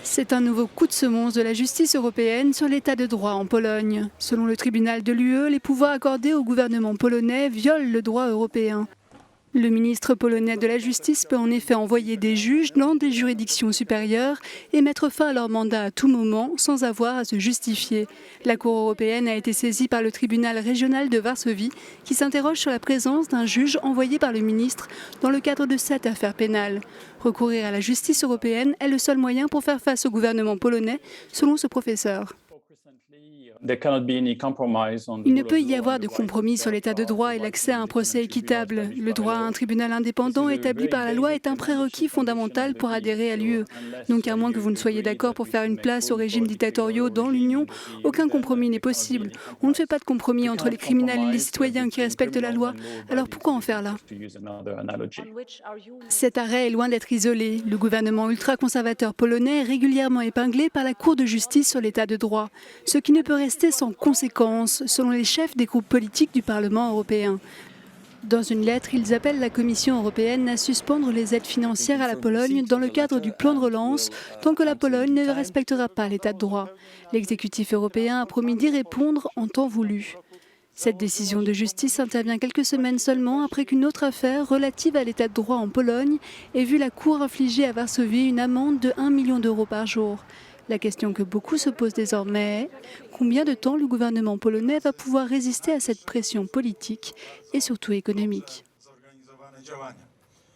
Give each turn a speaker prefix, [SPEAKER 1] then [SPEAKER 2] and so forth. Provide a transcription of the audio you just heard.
[SPEAKER 1] C'est un nouveau coup de semonce de la justice européenne sur l'état de droit en Pologne. Selon le tribunal de l'UE, les pouvoirs accordés au gouvernement polonais violent le droit européen. Le ministre polonais de la Justice peut en effet envoyer des juges dans des juridictions supérieures et mettre fin à leur mandat à tout moment sans avoir à se justifier. La Cour européenne a été saisie par le tribunal régional de Varsovie qui s'interroge sur la présence d'un juge envoyé par le ministre dans le cadre de cette affaire pénale. Recourir à la justice européenne est le seul moyen pour faire face au gouvernement polonais, selon ce professeur. Il ne peut y avoir de compromis sur l'état de droit et l'accès à un procès équitable. Le droit à un tribunal indépendant établi par la loi est un prérequis fondamental pour adhérer à l'UE. Donc à moins que vous ne soyez d'accord pour faire une place aux régimes dictatoriaux dans l'Union, aucun compromis n'est possible. On ne fait pas de compromis entre les criminels et les citoyens qui respectent la loi. Alors pourquoi en faire là? Cet arrêt est loin d'être isolé. Le gouvernement ultra-conservateur polonais est régulièrement épinglé par la Cour de justice sur l'état de droit, ce qui ne peut rester sans conséquence, selon les chefs des groupes politiques du Parlement européen. Dans une lettre, ils appellent la Commission européenne à suspendre les aides financières à la Pologne dans le cadre du plan de relance tant que la Pologne ne respectera pas l'état de droit. L'exécutif européen a promis d'y répondre en temps voulu. Cette décision de justice intervient quelques semaines seulement après qu'une autre affaire relative à l'état de droit en Pologne ait vu la Cour infliger à Varsovie une amende de 1 million d'euros par jour. La question que beaucoup se posent désormais est combien de temps le gouvernement polonais va pouvoir résister à cette pression politique et surtout économique.